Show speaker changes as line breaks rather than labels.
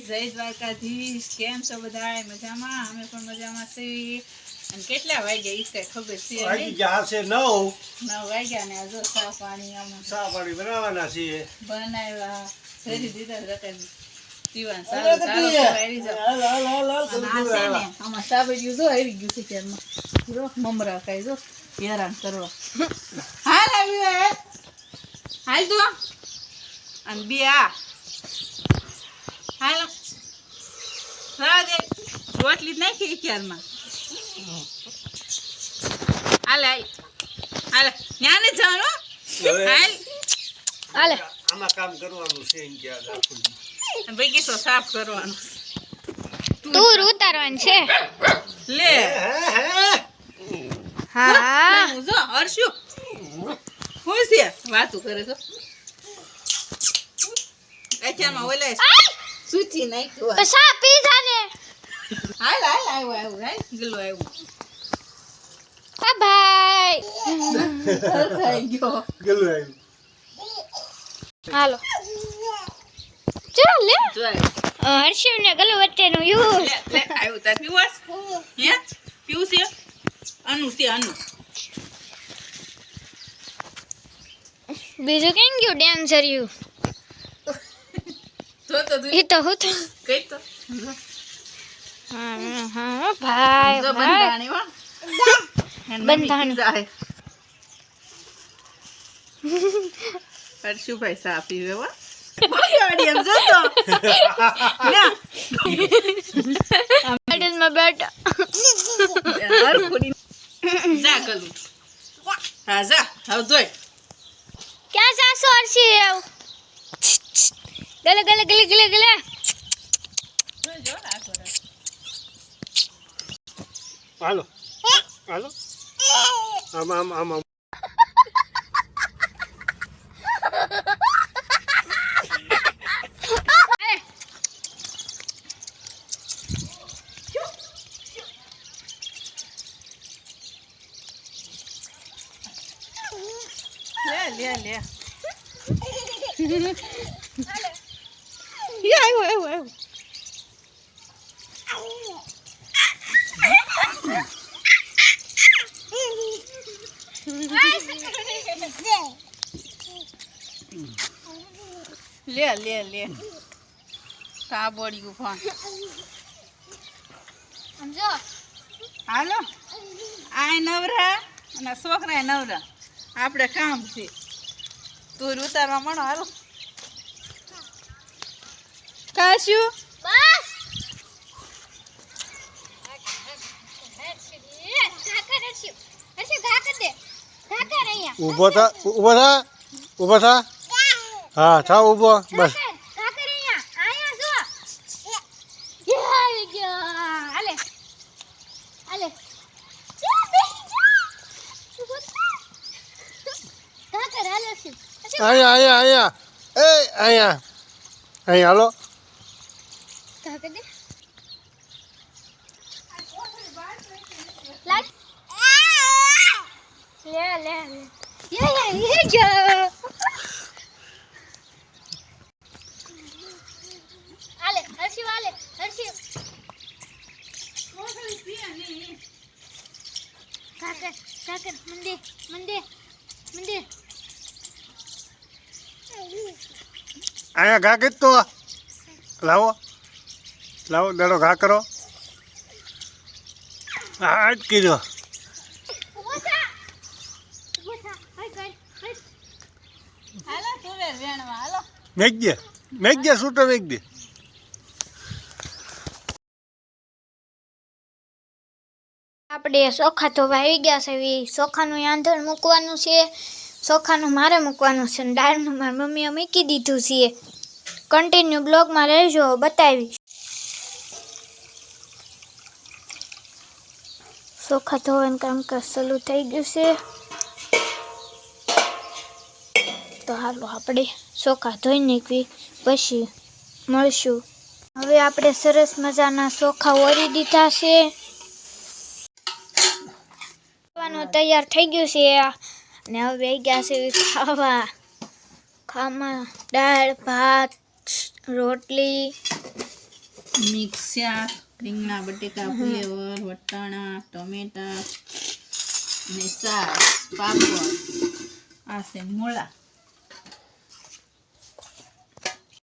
જય દ્વારકાધીશ. કેમ છો બધા? મજામાં? અમે પણ મજામાં છીએ. અને કેટલા વાગ્યા ઈ કઈ ખબર છે?
વાગ્યા છે 9
વાગ્યા ને આ જો ચા પાણી
બનાવવાના છીએ.
બનાવ્યા ફેરી દીધા રકાજી પીવાનું સારું સારું આવી જાવ. આમાં સાબડિયું જો આવી ગયું છે ત્યારમાં જો મમરા ખાઈ જો હેરાન કરવા. હાલ આવ્યું હાલ તો અને બે આ હાલો રાધે રોટલી જ નાખી ક્યારમાં હાલે હાલે ન્યા ને જવાનું હાલ હાલે
આમાં કામ કરવાનું છે એમ કે
બગીચો સાફ કરવાનો
તું ઉતારવાનું છે
લે
હા
હું જો હરશું હું છે વાતું કરે તો અચારમાં ઓલા સૂચી નાખ્યું
પસા પીઝા ને
હાલ હાલ આવ્યો હાલ ગલો આવ્યો
આ ભાઈ
ખાઈ ગયો
ગલું આવ્યું.
હાલો ચાલ લે
જોય
હર્ષિવ ને ગલુ વચ્ચેનું યુ
લે આવ્યો તાર પીવાસ હે પીવું છે અનુ છે અનુ
બીજું કેમ ગયું ડેન્સર યુ
તો
એ તો હું તો
કઈ તો
હા ભાઈ
જો બંધાણી હો
બંધાણી.
જાય હર્ષુભાઈ સા પીવે હો બગાડી એમ જતો લે
ગાર્ડનમાં બેઠા
હરખુડી જા કલું હા જા હવે જોઈ
ક્યાં જાશો હર્ષિવ ગલે ગલે ગલે ગલે ગલે
હાલો હાલો આમ
લે આવ્યો લે કા બોડ્યું ફોન
સમજો
હાલો આ નવરા અને છોકરા નવરા આપણે કામ છે તું ઉતારવા મળો હાલો કાશું
બસ
ઊભો થા હા થાવ ઊભો બસ. અહીંયા અહીંયા હાલો
મંદિર
અહીંયા ઘા કરી તો લાવો દડો ઘા કરો હા અટકી દો
હાલો તુવેર વેણવા હાલો
મેઘ દે સૂટો મેઘ દે.
આપણે ચોખા ધોવા આવી ગયા છે ચોખાનું આંધણ મૂકવાનું છે ચોખાનું મારે મૂકવાનું છે દાળનું મારી મમ્મીએ મૂકી દીધું છે કન્ટિન્યુ બ્લોગમાં રહેજો બતાવી ચોખા ધોવાનું કામકાજ ચાલુ થઈ ગયું છે તો હાલો આપણે ચોખા ધોઈ નાખવી પછી મળશું. હવે આપણે સરસ મજાના ચોખા ઓરી દીધા છે તૈયાર થઈ ગયું છે અને હવે ગયા છે ખાવામાં દાળ ભાત રોટલી
મિક્સ શાક, રીંગણા બટેકા ફુલેવર, વટાણા, ટમેટા ને સાસ, પાપડ, આ છે મૂળા.